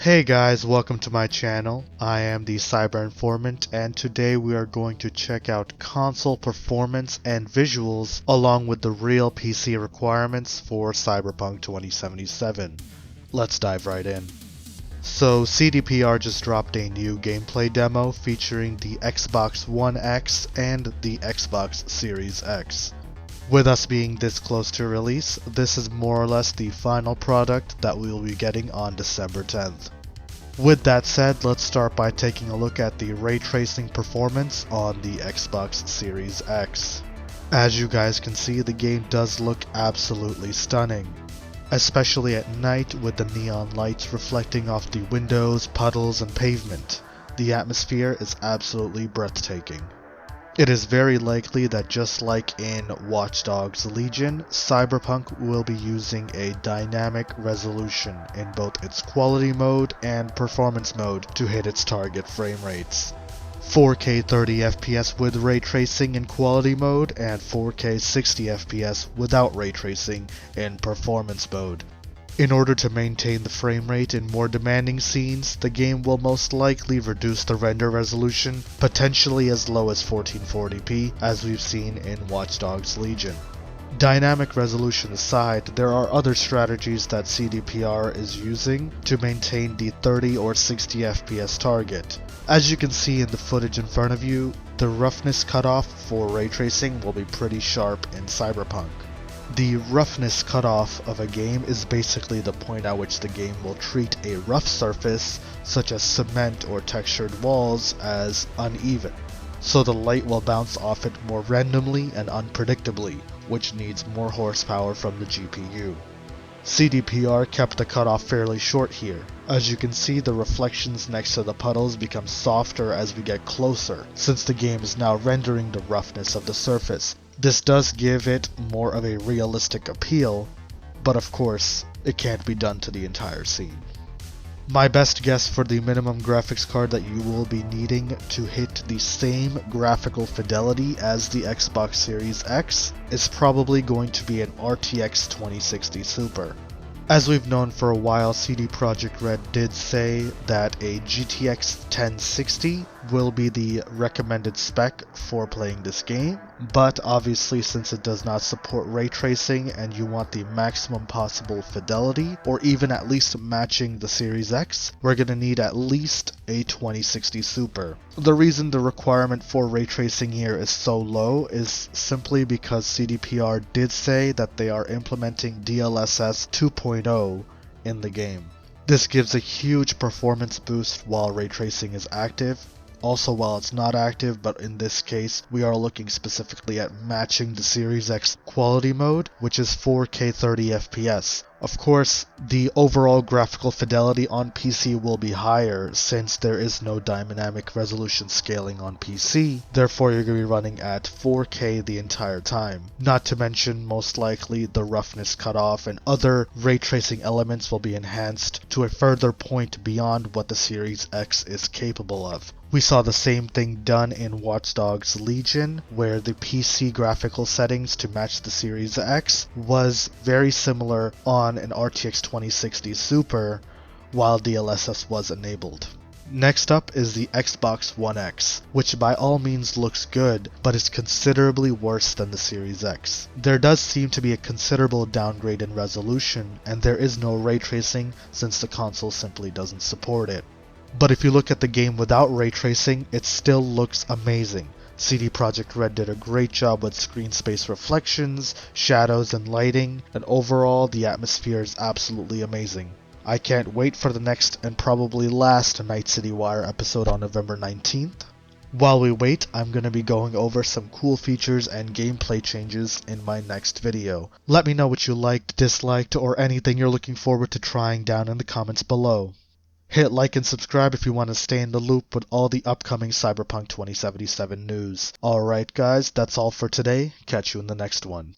Hey guys, welcome to my channel. I am the Cyber Informant, and today we are going to check out console performance and visuals along with the real PC requirements for Cyberpunk 2077. Let's dive right in. So CDPR just dropped a new gameplay demo featuring the Xbox One X and the Xbox Series X. With us being this close to release, this is more or less the final product that we will be getting on December 10th. With that said, let's start by taking a look at the ray tracing performance on the Xbox Series X. As you guys can see, the game does look absolutely stunning, especially at night with the neon lights reflecting off the windows, puddles, and pavement. The atmosphere is absolutely breathtaking. It is very likely that just like in Watch Dogs Legion, Cyberpunk will be using a dynamic resolution in both its quality mode and performance mode to hit its target frame rates. 4K 30 FPS with ray tracing in quality mode and 4K 60 FPS without ray tracing in performance mode. In order to maintain the frame rate in more demanding scenes, the game will most likely reduce the render resolution, potentially as low as 1440p, as we've seen in Watch Dogs Legion. Dynamic resolution aside, there are other strategies that CDPR is using to maintain the 30 or 60 FPS target. As you can see in the footage in front of you, the roughness cutoff for ray tracing will be pretty sharp in Cyberpunk. The roughness cutoff of a game is basically the point at which the game will treat a rough surface, such as cement or textured walls, as uneven, so the light will bounce off it more randomly and unpredictably, which needs more horsepower from the GPU. CDPR kept the cutoff fairly short here. As you can see, the reflections next to the puddles become softer as we get closer, since the game is now rendering the roughness of the surface. This does give it more of a realistic appeal, but of course, it can't be done to the entire scene. My best guess for the minimum graphics card that you will be needing to hit the same graphical fidelity as the Xbox Series X is probably going to be an RTX 2060 Super. As we've known for a while, CD Projekt Red did say that a GTX 1060 will be the recommended spec for playing this game, but obviously since it does not support ray tracing and you want the maximum possible fidelity, or even at least matching the Series X, we're going to need at least a 2060 Super. The reason the requirement for ray tracing here is so low is simply because CDPR did say that they are implementing DLSS 2.0 in the game. This gives a huge performance boost while ray tracing is active. Also while it's not active, but in this case we are looking specifically at matching the Series X quality mode, which is 4K 30 FPS. Of course, the overall graphical fidelity on PC will be higher since there is no dynamic resolution scaling on PC, therefore you're going to be running at 4K the entire time. Not to mention, most likely, the roughness cutoff and other ray tracing elements will be enhanced to a further point beyond what the Series X is capable of. We saw the same thing done in Watch Dogs Legion, where the PC graphical settings to match the Series X was very similar on an RTX 2060 Super, while DLSS was enabled. Next up is the Xbox One X, which by all means looks good, but is considerably worse than the Series X. There does seem to be a considerable downgrade in resolution, and there is no ray tracing since the console simply doesn't support it. But if you look at the game without ray tracing, it still looks amazing. CD Projekt Red did a great job with screen space reflections, shadows, and lighting, and overall the atmosphere is absolutely amazing. I can't wait for the next and probably last Night City Wire episode on November 19th. While we wait, I'm going to be going over some cool features and gameplay changes in my next video. Let me know what you liked, disliked, or anything you're looking forward to trying down in the comments below. Hit like and subscribe if you want to stay in the loop with all the upcoming Cyberpunk 2077 news. Alright guys, that's all for today. Catch you in the next one.